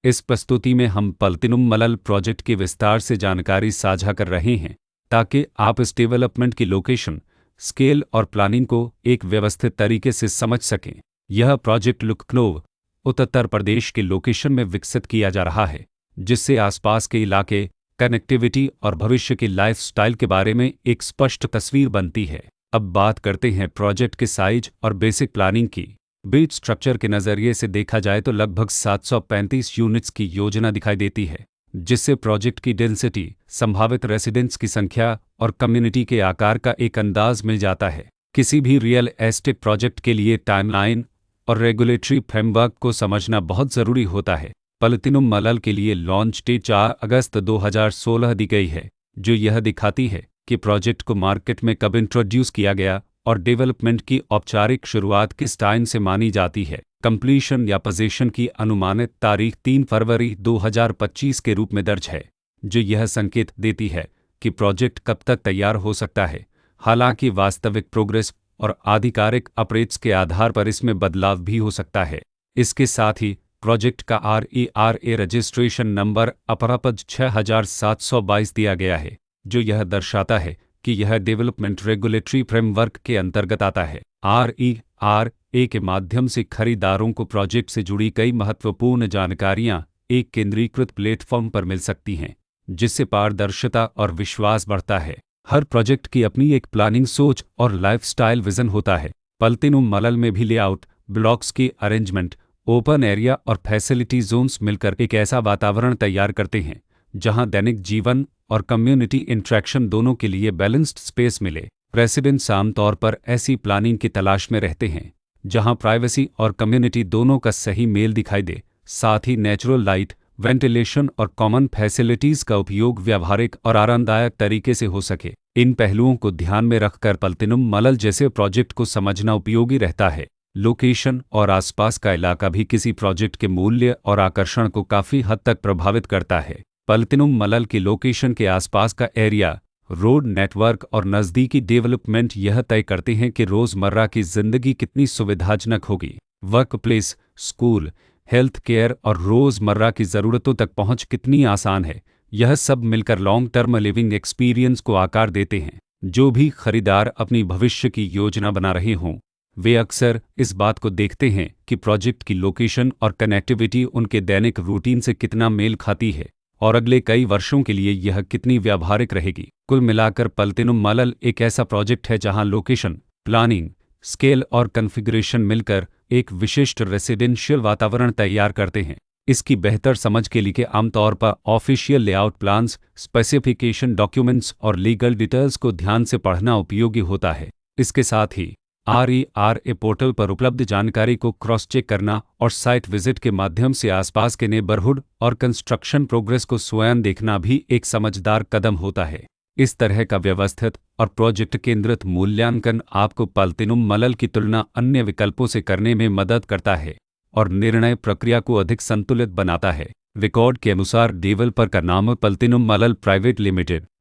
इस प्रस्तुति में हम पलतिनुम मलल प्रोजेक्ट के विस्तार से जानकारी साझा कर रहे हैं ताकि आप इस डेवलपमेंट की लोकेशन, स्केल और प्लानिंग को एक व्यवस्थित तरीके से समझ सकें। यह प्रोजेक्ट लखनऊ, उत्तर प्रदेश के लोकेशन में विकसित किया जा रहा है, जिससे आसपास के इलाके, कनेक्टिविटी और भविष्य के लाइफस्टाइल के बारे में एक स्पष्ट तस्वीर बनती है। अब बात करते हैं प्रोजेक्ट के साइज और बेसिक प्लानिंग की। बीट स्ट्रक्चर के नज़रिए से देखा जाए तो लगभग 735 यूनिट्स की योजना दिखाई देती है, जिससे प्रोजेक्ट की डेंसिटी, संभावित रेसिडेंट्स की संख्या और कम्युनिटी के आकार का एक अंदाज मिल जाता है। किसी भी रियल एस्टेट प्रोजेक्ट के लिए टाइमलाइन और रेगुलेटरी फ्रेमवर्क को समझना बहुत ज़रूरी होता है। पलतिनुम मलल के लिए लॉन्च डेट 4 अगस्त 2016 दी गई है, जो यह दिखाती है कि प्रोजेक्ट को मार्केट में कब इंट्रोड्यूस किया गया और डेवलपमेंट की औपचारिक शुरुआत किस टाइम से मानी जाती है। कंप्लीशन या पोजीशन की अनुमानित तारीख 3 फरवरी 2025 के रूप में दर्ज है, जो यह संकेत देती है कि प्रोजेक्ट कब तक तैयार हो सकता है। हालांकि वास्तविक प्रोग्रेस और आधिकारिक अपडेट्स के आधार पर इसमें बदलाव भी हो सकता है। इसके साथ ही प्रोजेक्ट का RERA रजिस्ट्रेशन नंबर अपरापद 6722 दिया गया है, जो यह दर्शाता है कि यह डेवलपमेंट रेगुलेटरी फ्रेमवर्क के अंतर्गत आता है। RERA के माध्यम से खरीदारों को प्रोजेक्ट से जुड़ी कई महत्वपूर्ण जानकारियां एक केंद्रीकृत प्लेटफॉर्म पर मिल सकती हैं, जिससे पारदर्शिता और विश्वास बढ़ता है। हर प्रोजेक्ट की अपनी एक प्लानिंग सोच और लाइफस्टाइल विजन होता है। पलतिनुम मलल में भी लेआउट, ब्लॉक्स की अरेंजमेंट, ओपन एरिया और फैसिलिटी जोन्स मिलकर एक ऐसा वातावरण तैयार करते हैं जहां दैनिक जीवन और कम्युनिटी इंटरेक्शन दोनों के लिए बैलेंस्ड स्पेस मिले। रेसिडेंट्स आमतौर पर ऐसी प्लानिंग की तलाश में रहते हैं जहां प्राइवेसी और कम्युनिटी दोनों का सही मेल दिखाई दे। साथ ही नेचुरल लाइट, वेंटिलेशन और कॉमन फैसिलिटीज़ का उपयोग व्यावहारिक और आरामदायक तरीके से हो सके। इन पहलुओं को ध्यान में रखकर पलतिनुम मलल जैसे प्रोजेक्ट को समझना उपयोगी रहता है। लोकेशन और आसपास का इलाका भी किसी प्रोजेक्ट के मूल्य और आकर्षण को काफ़ी हद तक प्रभावित करता है। पलतिनुम मलल की लोकेशन के आसपास का एरिया, रोड नेटवर्क और नज़दीकी डेवलपमेंट यह तय करते हैं कि रोज़मर्रा की ज़िंदगी कितनी सुविधाजनक होगी। Work place, school, health care और रोज़मर्रा की ज़रूरतों तक पहुंच कितनी आसान है। यह सब मिलकर लॉन्ग टर्म लिविंग एक्सपीरियंस को आकार देते हैं। जो भी खरीदार अपनी भविष्य की योजना बना रहे हों, वे अक्सर इस बात को देखते हैं कि प्रोजेक्ट की लोकेशन और कनेक्टिविटी उनके दैनिक रूटीन से कितना मेल खाती है और अगले कई वर्षों के लिए यह कितनी व्यावहारिक रहेगी। कुल मिलाकर पलतिनुम मलल एक ऐसा प्रोजेक्ट है जहां लोकेशन, प्लानिंग, स्केल और कॉन्फ़िगरेशन मिलकर एक विशिष्ट रेसिडेंशियल वातावरण तैयार करते हैं। इसकी बेहतर समझ के लिए आमतौर पर official layout plans, specification documents और लीगल डिटेल्स को ध्यान से पढ़ना उपयोगी होता है। इसके साथ ही RERA पोर्टल पर उपलब्ध जानकारी को क्रॉस चेक करना और साइट विजिट के माध्यम से आसपास के नेबरहुड और कंस्ट्रक्शन प्रोग्रेस को स्वयं देखना भी एक समझदार कदम होता है। इस तरह का व्यवस्थित और प्रोजेक्ट केंद्रित मूल्यांकन आपको पलतिनुम मलल की तुलना अन्य विकल्पों से करने में मदद करता है और निर्णय प्रक्रिया को अधिक संतुलित बनाता है। रिकॉर्ड के अनुसार डेवलपर का नाम पलतिनुम मलल प्राइवेट लिमिटेड